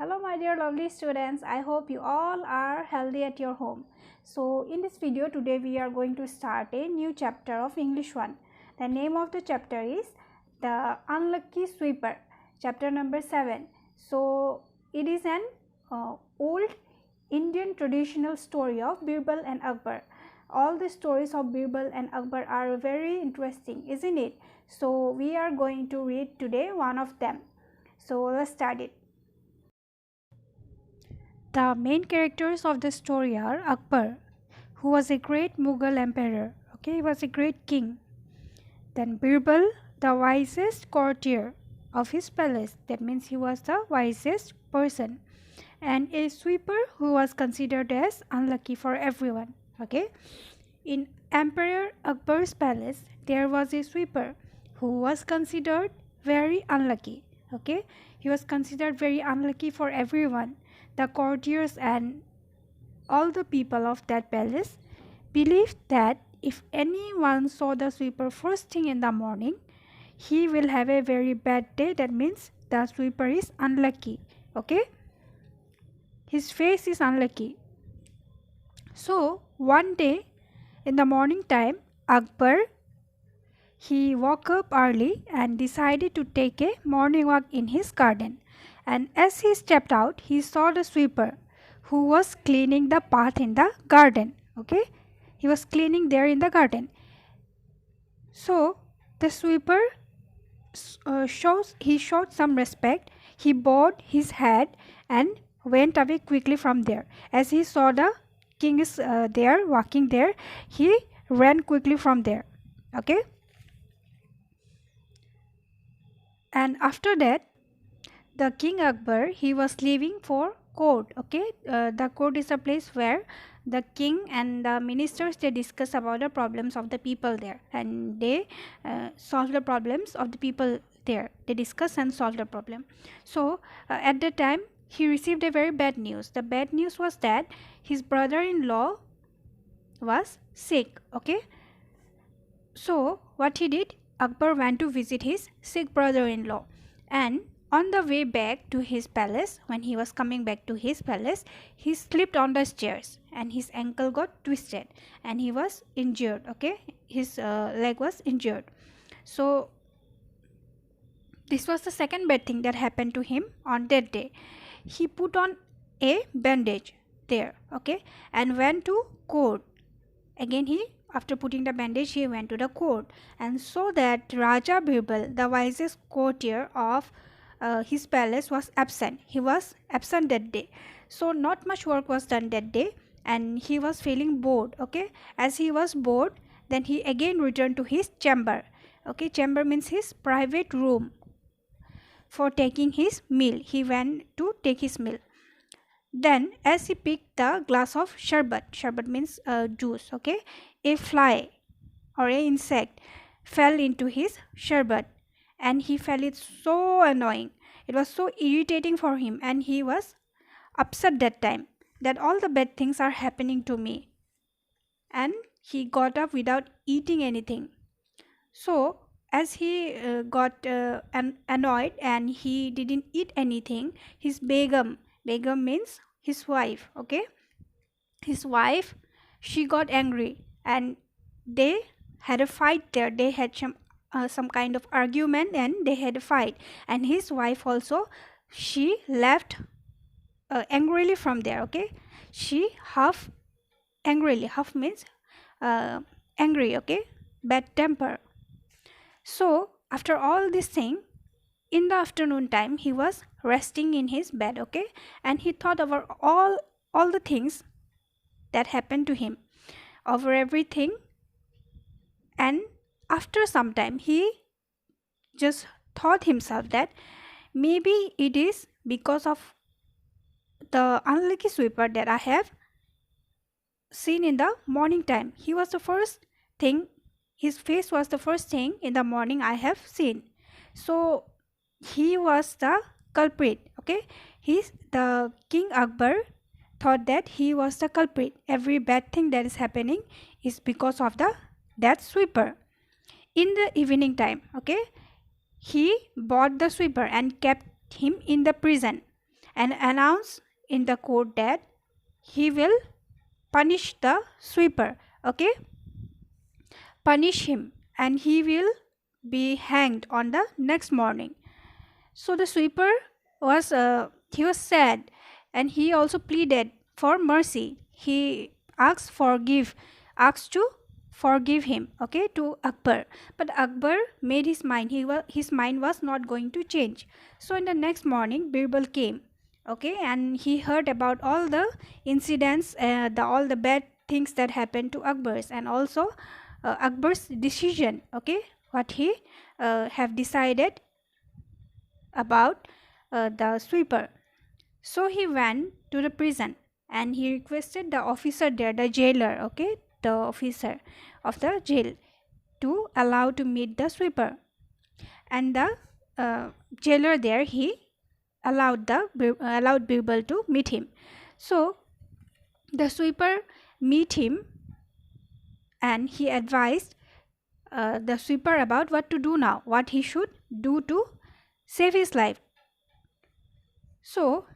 Hello my dear lovely students, I hope you all are healthy at your home. So in this video today we are going to start a new chapter of English 1. The name of the chapter is The Unlucky Sweeper, chapter number 7. So it is an old Indian traditional story of Birbal and Akbar. All the stories of Birbal and Akbar are very interesting, isn't it? So we are going to read today one of them. So let's start it. The main characters of the story are Akbar, who was a great Mughal emperor. Okay, he was a great king. Then Birbal, the wisest courtier of his palace. That means he was the wisest person. And a sweeper who was considered as unlucky for everyone. Okay, in Emperor Akbar's palace, there was a sweeper who was considered very unlucky. Okay, he was considered very unlucky for everyone. The courtiers and all the people of that palace believed that if anyone saw the sweeper first thing in the morning, he will have a very bad day. That means the sweeper is unlucky. Okay, his face is unlucky. So one day in the morning time, Akbar, he woke up early and decided to take a morning walk in his garden. And as he stepped out, he saw the sweeper who was cleaning the path in the garden. Okay, he was cleaning there in the garden. So the sweeper showed some respect. He bowed his head and went away quickly from there. As he saw the king is there walking there, he ran quickly from there. Okay, and after that, the King Akbar, he was leaving for court. Okay, the court is a place where the king and the ministers, they discuss about the problems of the people there, and they solve the problems of the people there. They discuss and solve the problem. So at the time, he received a very bad news. The bad news was that his brother-in-law was sick. Okay, so what he did, Akbar went to visit his sick brother-in-law, and on the way back to his palace, when he was coming back to his palace, he slipped on the stairs and his ankle got twisted and he was injured. Okay, his leg was injured. So this was the second bad thing that happened to him on that day. He put on a bandage there. Okay, and went to court. Again, after putting the bandage, he went to the court and saw that Raja Birbal, the wisest courtier of his palace, was absent. He was absent that day. So not much work was done that day and he was feeling bored. Okay, as he was bored, then he again returned to his chamber. Okay, chamber means his private room for taking his meal. He went to take his meal. Then as he picked the glass of sherbet means juice. Okay, a fly or a insect fell into his sherbet and he felt it so annoying. It was so irritating for him and he was upset that time that all the bad things are happening to me, and he got up without eating anything. So as he got annoyed and he didn't eat anything, his begum means his wife. Okay, his wife, she got angry and they had a fight there. They had some kind of argument and they had a fight, and his wife also, she left angrily from there. Okay, she half angrily, half means angry. Okay, bad temper. So after all this thing, in the afternoon time, he was resting in his bed. Okay, and he thought over all the things that happened to him, over everything. And after some time, he just thought himself that maybe it is because of the unlucky sweeper that I have seen in the morning time. He was the first thing, his face was the first thing in the morning I have seen. So he was the culprit. Okay, the King Akbar thought that he was the culprit. Every bad thing that is happening is because of that sweeper. In the evening time, okay, he bought the sweeper and kept him in the prison. and announced in the court that he will punish the sweeper, okay, punish him, and he will be hanged on the next morning. So the sweeper was he was sad, and he also pleaded for mercy. He asked to forgive him, okay, to Akbar. But Akbar made his mind. His mind was not going to change. So in the next morning, Birbal came, okay, and he heard about all the incidents, all the bad things that happened to Akbar's, and also Akbar's decision, okay, what he have decided about the sweeper. So he went to the prison and he requested the officer there, the jailer, okay, the officer of the jail, to allow to meet the sweeper. And the jailer there, he allowed Birbal to meet him. So the sweeper meet him, and he advised the sweeper about what to do now, what he should do to save his life. So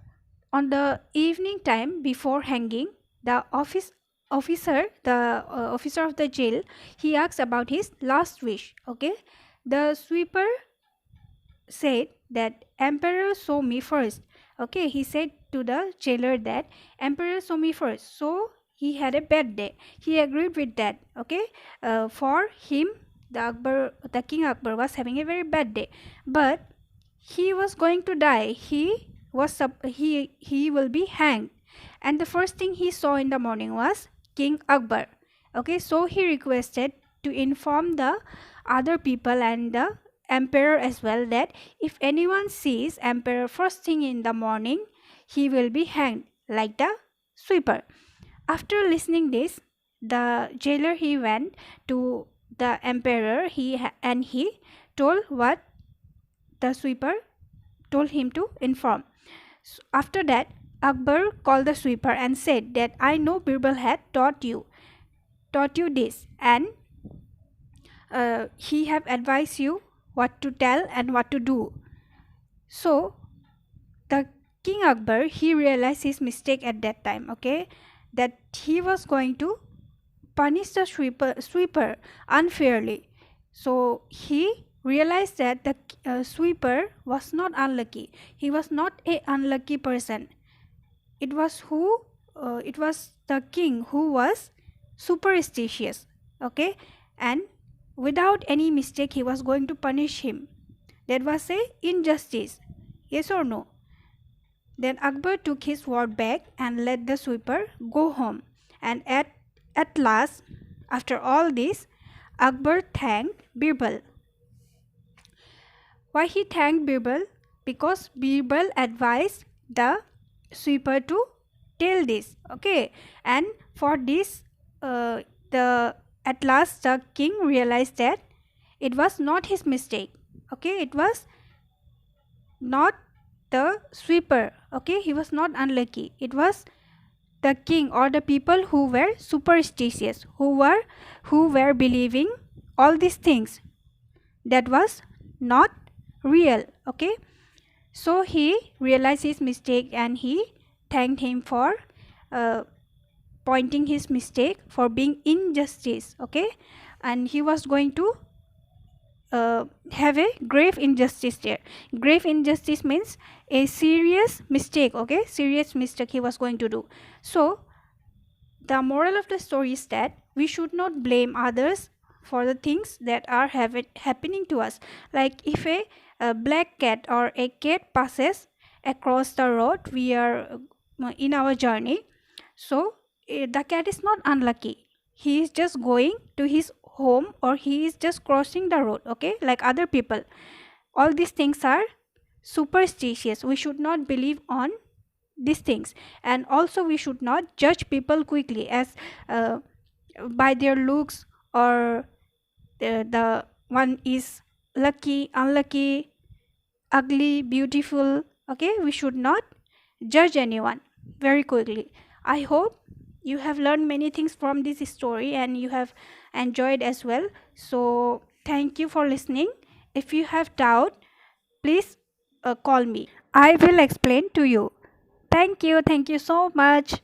on the evening time before hanging, the officer of the jail, he asks about his last wish, okay. The sweeper said that emperor saw me first, okay. He said to the jailer that emperor saw me first, so he had a bad day. He agreed with that, okay. For him, the king Akbar was having a very bad day, but he was going to die. He will be hanged, and the first thing he saw in the morning was King Akbar, okay. So he requested to inform the other people and the emperor as well that if anyone sees emperor first thing in the morning, he will be hanged like the sweeper. After listening this, the jailer, he went to the emperor, and he told what the sweeper told him to inform. So after that, Akbar called the sweeper and said that I know Birbal had taught you this, and he have advised you what to tell and what to do. So the King Akbar, he realized his mistake at that time, okay, that he was going to punish the sweeper unfairly. So he realized that the sweeper was not unlucky. He was not a unlucky person. It was the king who was superstitious, okay, and without any mistake he was going to punish him. That was a injustice, yes or no? Then Akbar took his word back and let the sweeper go home. And at last, after all this, Akbar thanked Birbal. Why he thanked Birbal? Because Birbal advised the sweeper to tell this, okay. And for this, the at last the king realized that it was not his mistake, okay. It was not the sweeper, okay. He was not unlucky. It was the king or the people who were superstitious, who were believing all these things that was not real, okay. So he realized his mistake and he thanked him for pointing his mistake, for being injustice, okay. And he was going to have a grave injustice there. Grave injustice means a serious mistake, okay. Serious mistake he was going to do. So the moral of the story is that we should not blame others for the things that are happening to us. Like if a black cat or a cat passes across the road, we are in our journey, so the cat is not unlucky. He is just going to his home, or he is just crossing the road, okay, like other people. All these things are superstitious. We should not believe on these things, and also we should not judge people quickly as by their looks, or the one is lucky, unlucky, ugly, beautiful, okay. We should not judge anyone very quickly. I hope you have learned many things from this story and you have enjoyed as well. So thank you for listening. If you have doubt, please call me. I will explain to you. Thank you so much.